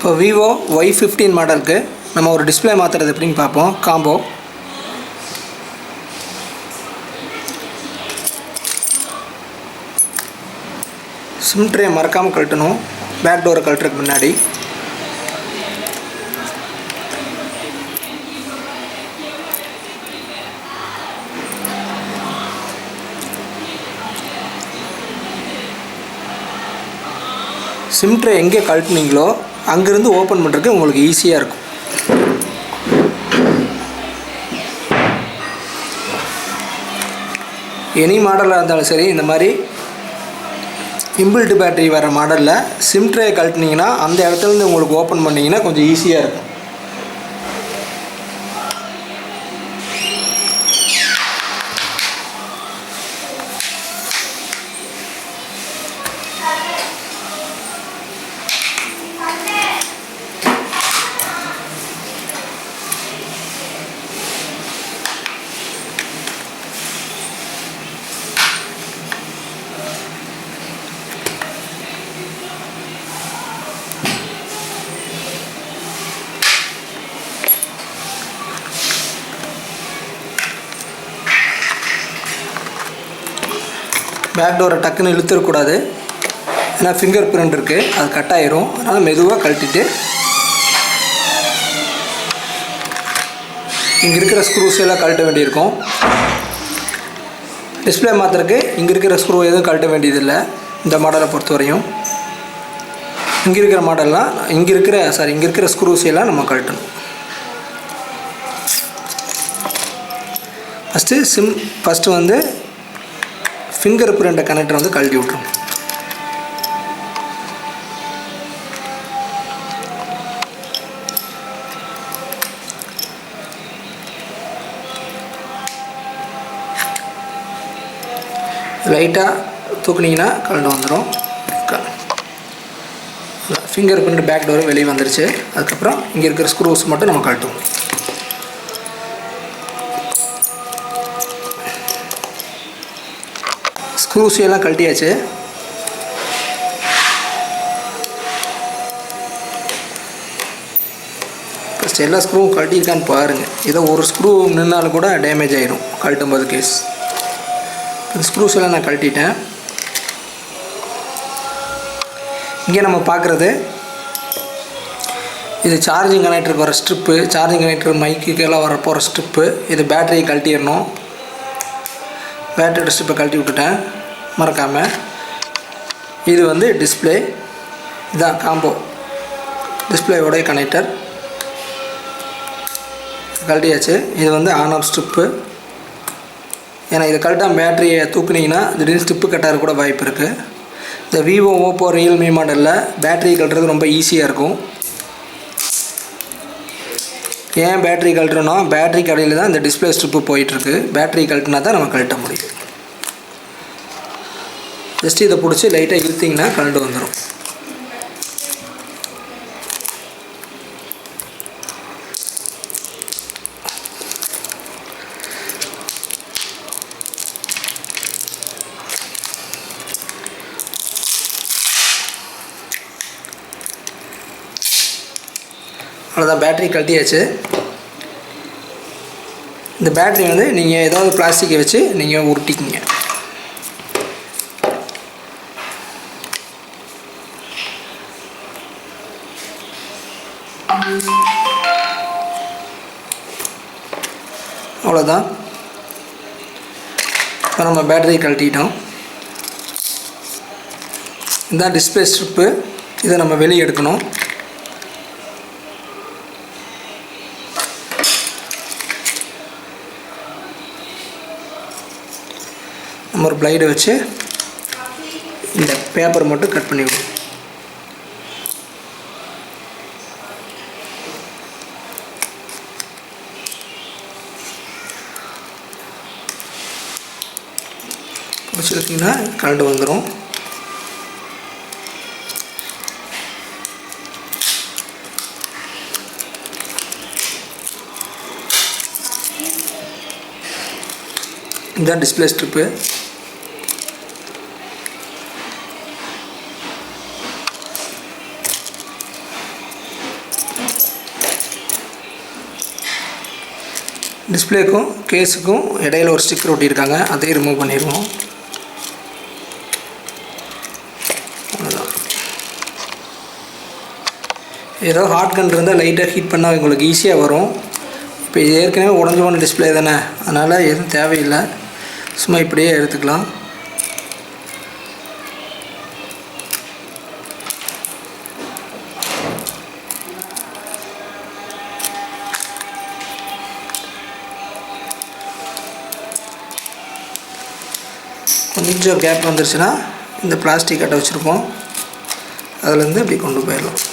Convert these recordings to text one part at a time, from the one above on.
இப்போ Vivo Y15 மாடலுக்கு நம்ம ஒரு டிஸ்பிளே மாற்றுறது எப்படின்னு பார்ப்போம். காம்போ சிம் ட்ரே மறக்காமல் கழட்டணும். பேக் டோரை கழட்டுறதுக்கு முன்னாடி சிம் ட்ரே எங்கே கழட்டினீங்களோ அங்கேருந்து ஓப்பன் பண்ணுறதுக்கு உங்களுக்கு ஈஸியாக இருக்கும். எனி மாடலாக இருந்தாலும் சரி, இந்த மாதிரி இம்பில்ட் பேட்டரி வர மாடலில் சிம் ட்ரே கழட்டினீங்கன்னா அந்த இடத்துலேருந்து உங்களுக்கு ஓப்பன் பண்ணிங்கன்னா கொஞ்சம் ஈஸியாக இருக்கும். பேக் டோரை டக்குன்னு இழுத்துடக்கூடாது, ஏன்னா ஃபிங்கர் பிரிண்ட் இருக்குது, அது கட் ஆயிரும். அதனால் மெதுவாக கழட்டிட்டு இங்கே இருக்கிற ஸ்க்ரூஸ் எல்லாம் கழட்ட வேண்டியிருக்கும். டிஸ்பிளே மாற்றுறதுக்கு இங்கே இருக்கிற ஸ்க்ரூ எதுவும் கழட்ட வேண்டியதில்லை. இந்த மாடலை பொறுத்த வரையும் இங்கே இருக்கிற மாடல்லாம் இங்கே இருக்கிற ஸ்க்ரூஸ் எல்லாம் நம்ம கழட்டணும். ஃபஸ்ட்டு வந்து ஃபிங்கர் பிரிண்ட் கனெக்டர் வந்து கழட்டி விட்ருவோம். லைட்டாக தூக்குனிங்கன்னா கழண்டு வந்துடும். ஃபிங்கர் பிரிண்ட் பேக் டோர் வெளியே வந்துருச்சு. அதுக்கப்புறம் இங்கே இருக்கிற ஸ்க்ரூஸ் மட்டும் நம்ம கழட்டுவோம். ஸ்க்ரூஸ் எல்லாம் கழட்டியாச்சு. ஃபஸ்ட் எல்லா ஸ்க்ரூவும் கழட்டியிருக்கான்னு பாருங்கள். ஏதோ ஒரு ஸ்க்ரூ நின்னாலும் கூட டேமேஜ் ஆகிடும் கழட்டும் போது கேஸ். இந்த ஸ்க்ரூஸ் எல்லாம் நான் கழட்டிட்டேன். இங்கே நம்ம பார்க்குறது இது சார்ஜிங் கனெக்டருக்கு வர ஸ்ட்ரிப்பு, சார்ஜிங் கனெக்டர் மைக்குக்கெல்லாம் வர போகிற ஸ்ட்ரிப்பு. இது பேட்டரியை கழட்டிடணும். பேட்டரி ஸ்ட்ரிப்பை கழட்டி விட்டுட்டேன் மறக்காமல். இது வந்து டிஸ்பிளே, இதுதான் காம்போ டிஸ்பிளேயோடைய கனெக்டர் கழட்டியாச்சு. இது வந்து ஆன் ஆஃப் ஸ்ட்ரிப்பு. ஏன்னா இதை கழட்டாமல் பேட்டரியை தூக்குனிங்கன்னா திடீர்னு ஸ்ட்ரிப்பு கட்டாரு கூட வாய்ப்பு இருக்குது. இந்த விவோ, ஓப்போ, ரியல்மி மாடலில் பேட்டரி கழட்டுறது ரொம்ப ஈஸியாக இருக்கும். ஏன் பேட்டரி கழட்டுறோன்னா பேட்டரி கடையில் தான் இந்த டிஸ்பிளே ஸ்ட்ரிப்பு போயிட்டுருக்கு. பேட்டரி கழட்டினா தான் நம்ம கழட்ட முடியும். ஜஸ்ட் இதை பிடிச்சி லைட்டாக இழுத்திங்கன்னா கழண்டு வந்துடும். அவ்வளோதான், பேட்டரி கழட்டியாச்சு. இந்த பேட்டரி வந்து நீங்கள் ஏதாவது பிளாஸ்டிக்கை வச்சு நீங்கள் உருட்டிக்கிங்க. அவ்வளோதான், இப்போ நம்ம பேட்டரி கழட்டிட்டோம். இதுதான் டிஸ்பிளே ஸ்ட்ரிப்பு. இதை நம்ம வெளியே எடுக்கணும். நம்ம ஒரு பிளைடை வச்சு இந்த பேப்பர் மட்டும் கட் பண்ணி விடுவோம். பிடிச்சிருக்கீங்கன்னா கழண்டு வந்துடும். இதுதான் டிஸ்பிளே ஸ்ட்ரிப்பு. டிஸ்பிளேக்கும் கேஸுக்கும் இடையில ஒரு ஸ்டிக்கர் ஒட்டியிருக்காங்க, அதையும் ரிமூவ் பண்ணிடுவோம். அவ்வளோதான். ஏதோ ஹாட் கன் இருந்தால் லைட்டாக ஹீட் பண்ணால் உங்களுக்கு ஈஸியாக வரும். இப்போ இது ஏற்கனவே உடஞ்சி போன டிஸ்பிளே தானே, அதனால் எதுவும் தேவையில்லை, சும்மா இப்படியே எடுத்துக்கலாம். கொஞ்சம் கேப் வந்துருச்சுன்னா இந்த பிளாஸ்டிக் கட்டை வச்சுருப்போம், அதுலேருந்து இப்படி கொண்டு போயிடலாம்.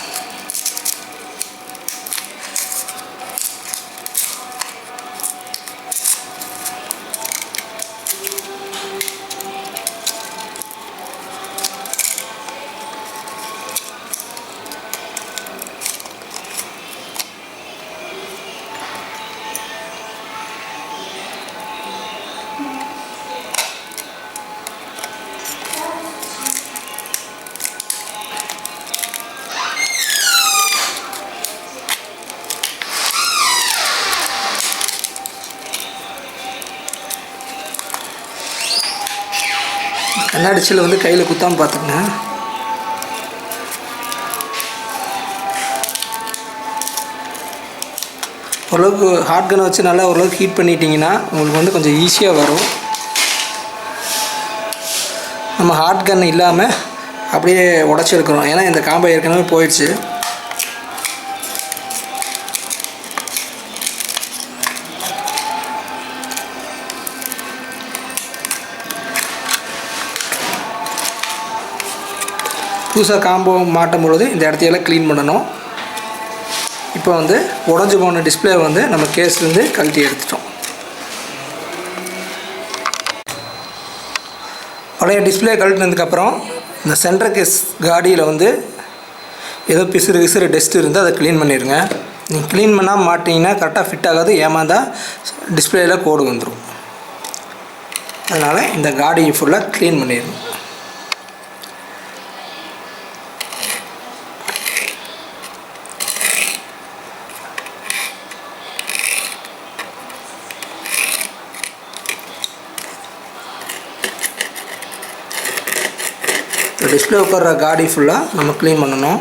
கண்ணாடி சில்லை வந்து கையில் குத்தாமல் பார்த்துக்குங்க. ஓரளவுக்கு ஹாட் கனை வச்சு நல்லா ஓரளவுக்கு ஹீட் பண்ணிட்டீங்கன்னா உங்களுக்கு வந்து கொஞ்சம் ஈஸியாக வரும். நம்ம ஹாட் கன் இல்லாமல் அப்படியே உடச்சிருக்கிறோம், ஏன்னா இந்த காம்பை ஏற்கனவே போயிடுச்சு. புதுசாக காம்போ மாட்டும் பொழுது இந்த இடத்தையெல்லாம் க்ளீன் பண்ணணும். இப்போ வந்து உடஞ்சி போன டிஸ்பிளே வந்து நம்ம கேஸ்லேருந்து கழட்டி எடுத்துட்டோம். பழைய டிஸ்பிளே கழட்டினதுக்கப்புறம் இந்த சென்டர் கேஸ் காடியில் வந்து ஏதோ பிசுறு டஸ்ட் இருந்தால் அதை க்ளீன் பண்ணிடுங்க. நீங்கள் க்ளீன் பண்ணால் மாட்டிங்கன்னா கரெக்டாக ஃபிட் ஆகாது, ஏமாந்தால் டிஸ்பிளேயில் கோடு வந்துடும். அதனால் இந்த காடியை ஃபுல்லாக க்ளீன் பண்ணிடணும். டிஸ்பிளே உட்கார்ற காடி ஃபுல்லாக நம்ம க்ளீன் பண்ணணும்.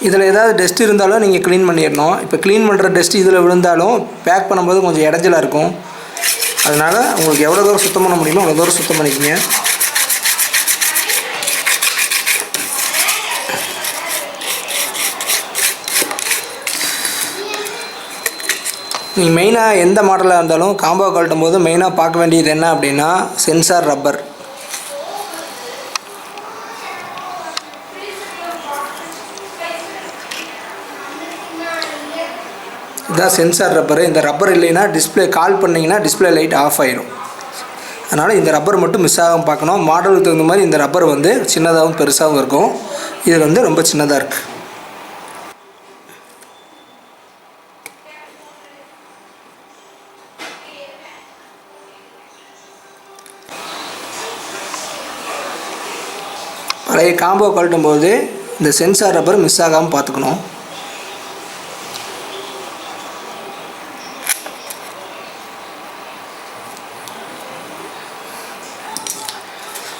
இதில் ஏதாவது டஸ்ட் இருந்தாலும் நீங்கள் க்ளீன் பண்ணிடணும். இப்போ க்ளீன் பண்ணுற டஸ்ட் இதில் விழுந்தாலும் பேக் பண்ணும்போது கொஞ்சம் இடைஞ்சலாக இருக்கும். அதனால் உங்களுக்கு எவ்வளோ தூரம் சுத்தம் பண்ண முடியுமோ அவ்வளோ தூரம் சுத்தம் பண்ணிக்கங்க. நீங்கள் மெயினாக எந்த மாடலாக இருந்தாலும் காம்போ கழட்டும் போது மெயினாக பார்க்க வேண்டியது என்ன அப்படின்னா சென்சார் ரப்பர். இதுதான் சென்சார் ரப்பரு. இந்த ரப்பர் இல்லைன்னா டிஸ்பிளே கால் பண்ணிங்கன்னா டிஸ்பிளே லைட் ஆஃப் ஆயிடும். அதனால் இந்த ரப்பர் மட்டும் மிஸ் ஆகாமல் பார்க்கணும். மாடலுக்கு தகுந்த மாதிரி இந்த ரப்பர் வந்து சின்னதாகவும் பெருசாகவும் இருக்கும். இது வந்து ரொம்ப சின்னதாக இருக்குது. பழைய காம்போ கழட்டும் போது இந்த சென்சார் ரப்பர் மிஸ் ஆகாமல் பார்த்துக்கணும்.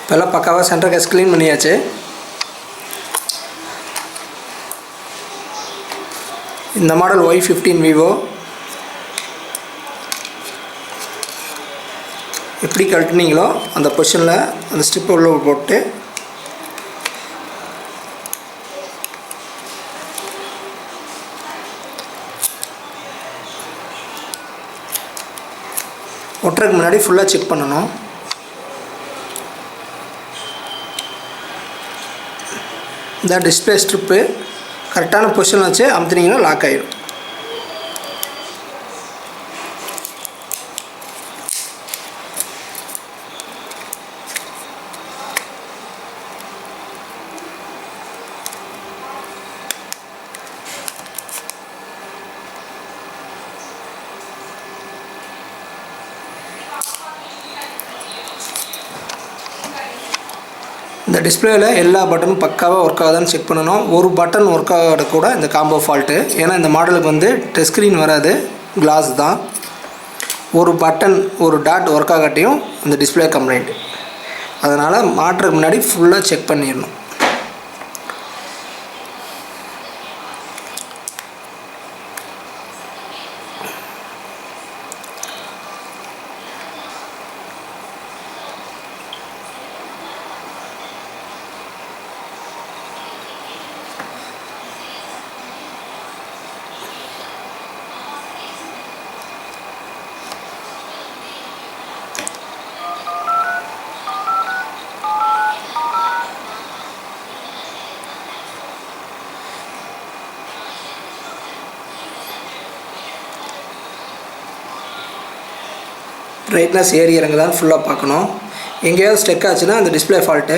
இப்போல்லாம் பக்காவாக சென்டர் கேஸ் க்ளீன் பண்ணியாச்சு. இந்த மாடல் Y15 விவோ எப்படி கழட்டினீங்களோ அந்த பொசிஷனில் அந்த ஸ்ட்ரிப்பை உள்ள போட்டு ஒட்டுறதுக்கு முன்னாடி ஃபுல்லாக செக் பண்ணணும். இந்த டிஸ்பிளே ஸ்ட்ரிப்பு கரெக்டான பொசிஷனில் வச்சு அமுத்துனீங்கன்னா லாக் ஆகிடும். இந்த டிஸ்பிளேயில் எல்லா பட்டனும் பக்காவாக ஒர்க் ஆகுதான்னு செக் பண்ணணும். ஒரு பட்டன் ஒர்க் ஆகாத கூட இந்த காம்போ ஃபால்ட்டு. ஏன்னா இந்த மாடலுக்கு வந்து டச் ஸ்க்ரீன் வராது, கிளாஸ் தான். ஒரு பட்டன் ஒரு டாட் ஒர்க் ஆகாட்டியும் இந்த டிஸ்பிளே கம்ப்ளைண்ட். அதனால் மாட்டுறதுக்கு முன்னாடி ஃபுல்லாக செக் பண்ணிடணும். பிரைட்னஸ் ஏறி இறங்குதான்னு ஃபுல்லாக பார்க்கணும். எங்கேயாவது ஸ்டெக் ஆச்சுன்னா அந்த டிஸ்பிளே ஃபால்ட்டு.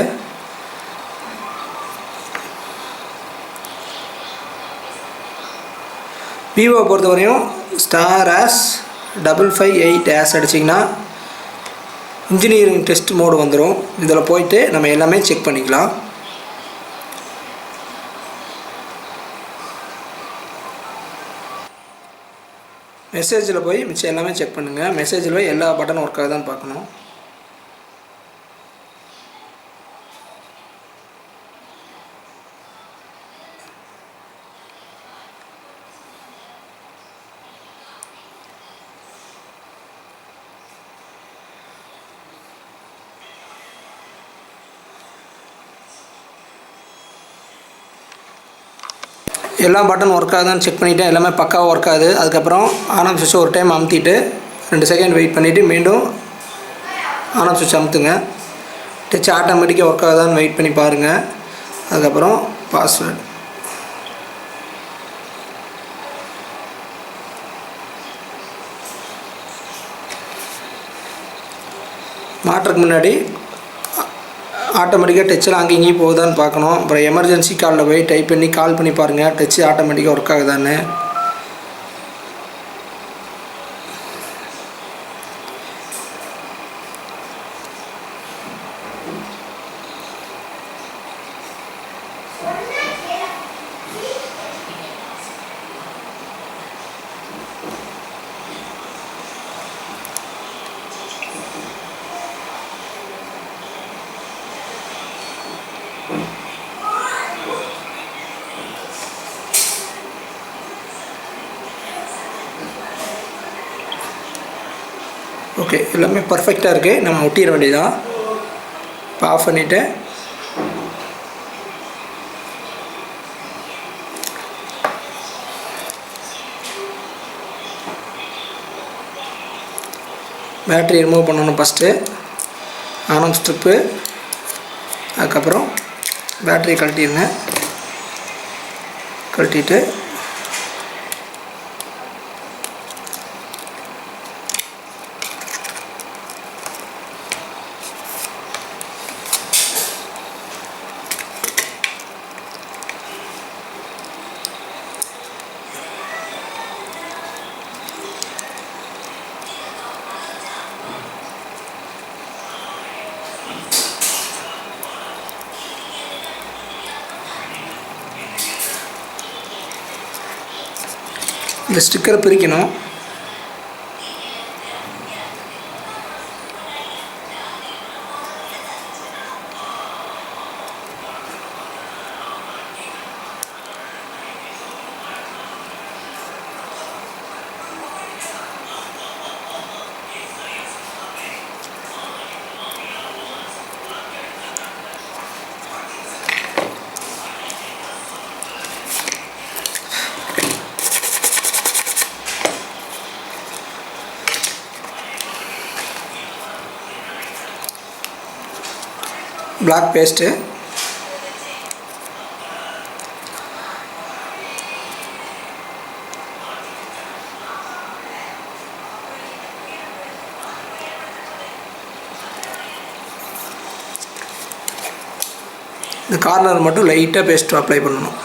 விவோ பொறுத்தவரையும் *558# அடிச்சிங்கன்னா இன்ஜினியரிங் டெஸ்ட் மோடு வந்துடும். இதில் போயிட்டு நம்ம எல்லாமே செக் பண்ணிக்கலாம். மெசேஜில் போய் மிச்சம் எல்லாமே செக் பண்ணுங்கள். மெசேஜில் போய் எல்லா பட்டனும் ஒர்க் ஆகுதான்னு பார்க்கணும். எல்லா பட்டன் ஒர்க் ஆகுதான்னு செக் பண்ணிவிட்டு எல்லாமே பக்காவாக ஒர்க் ஆகுது. அதுக்கப்புறம் ஆன் ஆஃப் சுவிட்ச் ஒரு டைம் அமுத்திட்டு 2 செகண்ட் வெயிட் பண்ணிவிட்டு மீண்டும் ஆன் ஆஃப் சுவிட்ச் அமுத்துங்க. டச் ஆட்டோமேட்டிக்காக ஒர்க் ஆகுதான்னு வெயிட் பண்ணி பாருங்கள். அதுக்கப்புறம் பாஸ்வேர்டு மாட்டுறதுக்கு முன்னாடி ஆட்டோமேட்டிக்காக டச்செல்லாம் அங்கே இங்கேயும் போகுதான்னு பார்க்கணும். அப்புறம் எமர்ஜென்சி காலில் போய் டைப் பண்ணி கால் பண்ணி பாருங்கள் டச்சு ஆட்டோமேட்டிக்காக ஒர்க் ஆகுதான்னு. ஓகே, எல்லாமே பர்ஃபெக்டாக இருக்குது. நம்ம ஒட்டிட வேண்டியதான். இப்போ ஆஃப் பண்ணிவிட்டு பேட்டரி ரிமூவ் பண்ணணும். ஃபஸ்ட்டு ஆன் ஆஃப் ஸ்ட்ரிப்பு, அதுக்கப்புறம் பேட்டரி கழட்டிடுங்க. கழட்டிட்டு இந்த ஸ்டிக்கரை பிரிக்கணும். Black paste. இந்த கார்னர் மட்டும் லைட்டாக பேஸ்ட் அப்ளை பண்ணணும்.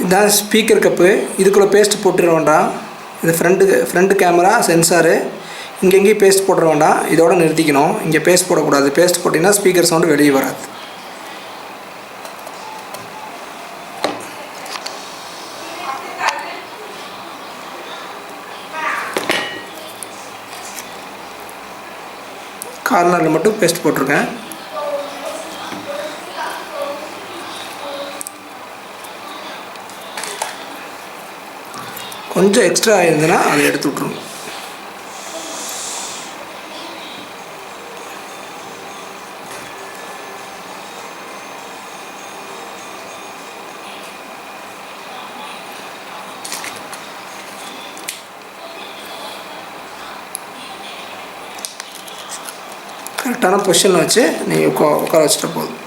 இதுதான் ஸ்பீக்கர் கப்பு. இதுக்குள்ளே பேஸ்ட் போட்டுட வேண்டாம். இது ஃப்ரண்ட்டு கேமரா சென்சாரு. இங்கெங்கேயும் பேஸ்ட் போட்டுற வேண்டாம். இதோட நிறுத்திக்கணும். இங்கே பேஸ்ட் போடக்கூடாது. பேஸ்ட் போட்டிங்கன்னா ஸ்பீக்கர் சவுண்டு வெளியே வராது. கார்னரில் மட்டும் பேஸ்ட் போட்டிருக்கேன். கொஞ்சம் எக்ஸ்ட்ரா ஆயிருந்ததுன்னா அதை எடுத்து விட்ருங்க. கரெக்டான பொசிஷனில் வச்சு நீங்கள் உட்கார வச்சுட்டா போதும்.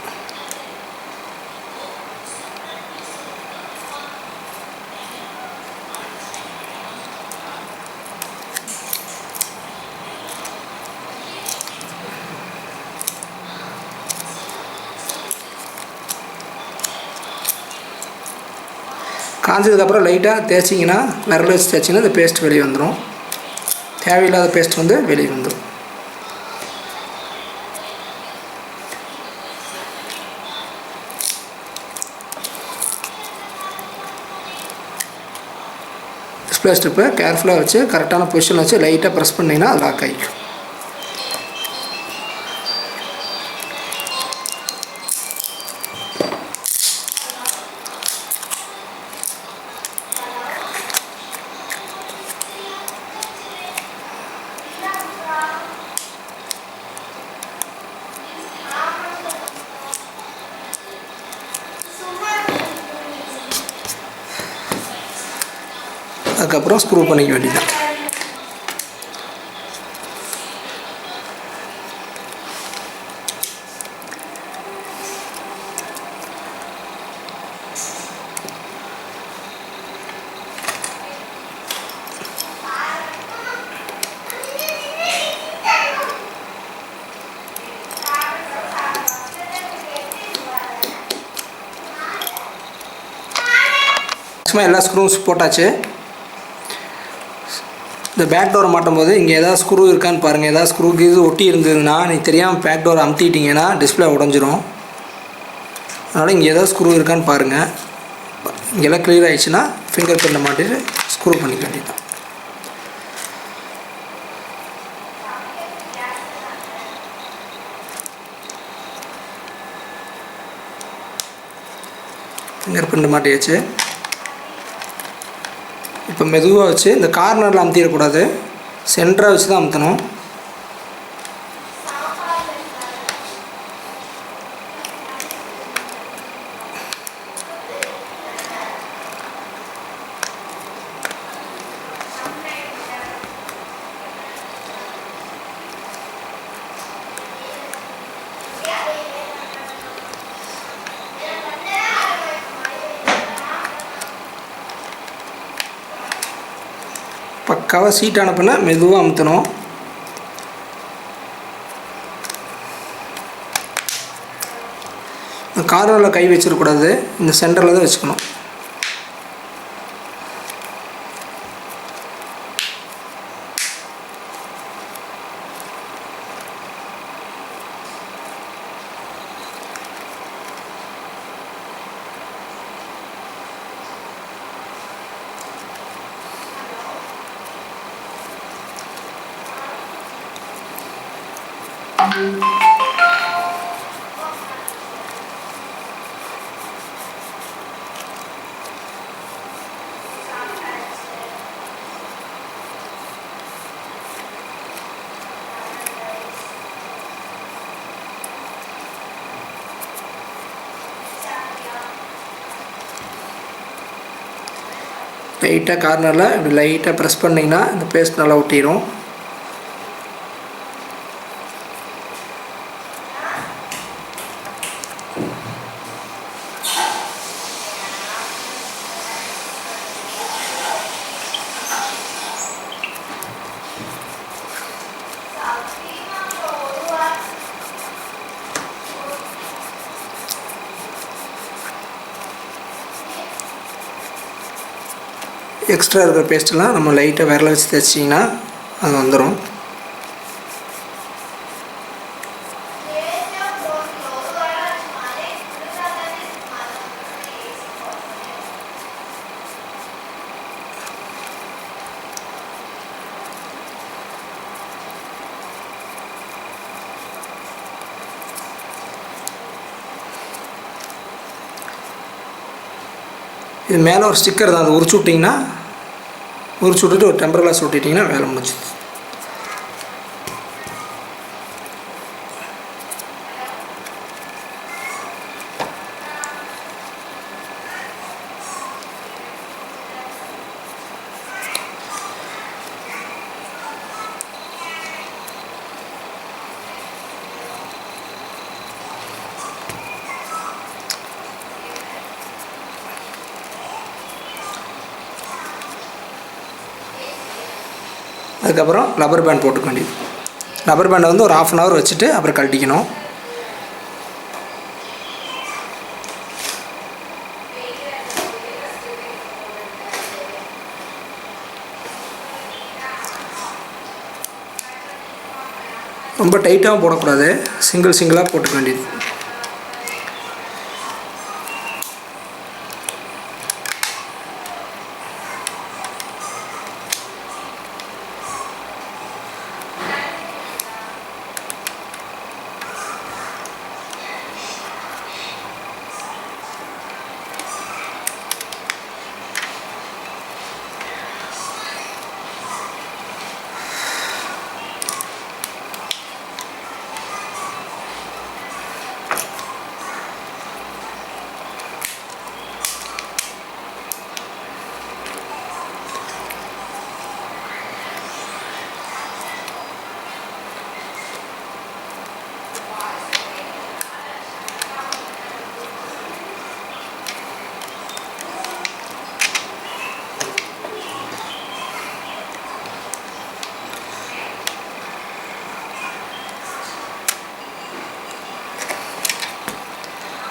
காஞ்சதுக்கப்புறம் லைட்டாக தேய்ச்சிங்கன்னா விரல் வச்சு தேய்ச்சிங்கன்னா இந்த பேஸ்ட் வெளியே வந்துடும். தேவையில்லாத பேஸ்ட் வந்து வெளியே வந்துடும். டிஸ்பிளே ஸ்ட்ரிப்பை கேர்ஃபுல்லாக வச்சு கரெக்டான பொசிஷனில் வச்சு லைட்டாக ப்ரெஸ் பண்ணிங்கன்னா அது லாக் ஆகிக்கும். அதுக்கப்புறம் ஸ்க்ரூ பண்ணிக்க வேண்டியது. எல்லா ஸ்க்ரூஸ் போட்டாச்சு. இந்த பேக் டோரை மாட்டும் போது இங்கே ஏதாவது ஸ்க்ரூ இருக்கான்னு பாருங்கள். ஏதாவது ஸ்க்ரூ கீது ஒட்டி இருந்ததுன்னா நீங்கள் தெரியாமல் பேக் டோரை அமுத்திட்டிங்கன்னா டிஸ்பிளே உடஞ்சிரும். அதனால் இங்கே ஏதாவது ஸ்க்ரூ இருக்கான்னு பாருங்கள். இங்கெல்லாம் க்ளியர் ஆகிடுச்சுன்னா ஃபிங்கர் பிரிண்ட்டை மாட்டிட்டு ஸ்க்ரூ பண்ணிக்க வேண்டியது. ஃபிங்கர் பிரிண்ட் மாட்டியாச்சு. இப்போ மெதுவாக வச்சு இந்த கார்னரில் அமுத்திடக்கூடாது. சென்டராக வச்சு தான் அமுத்தணும். கவர் சீட் அனுப்புனா மெதுவாக அமுத்தணும். கார்னரில் கை வச்சிடக்கூடாது, இந்த சென்டரில் தான் வச்சுக்கணும். லைட்டாக கார்னரில் இப்படி லைட்டாக ப்ரெஸ் பண்ணிங்கன்னா இந்த பேஸ்ட் நல்லா ஒட்டிடும். எக்ஸ்ட்ரா இருக்கிற பேஸ்ட்டெல்லாம் நம்ம லைட்டாக விரல வச்சு தைச்சிங்கன்னா அது வந்துடும். இது மேலே ஒரு ஸ்டிக்கர் தான், அது உரிச்சு விட்டிங்கன்னா உரிச்சு விட்டுட்டு ஒரு டெம்பர் கிளாஸ் ஒட்டிட்டிங்கன்னா வேலை முடிஞ்சுது. அதுக்கப்புறம் ரப்பர் பேண்ட் போட்டுக்க வேண்டியது. ரப்பர் பேண்டை வந்து ஒரு 1/2 hour வச்சுட்டு அப்புறம் கழட்டிக்கணும். ரொம்ப டைட்டாகவும் போடக்கூடாது, சிங்கிளாக போட்டுக்க வேண்டியது.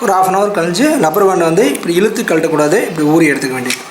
ஒரு 1/2 hour கழிஞ்சு ரப்பர் பேண்டை வந்து இப்படி இழுத்து கழட்டக்கூடாது, இப்படி ஊறி எடுத்துக்க வேண்டியது.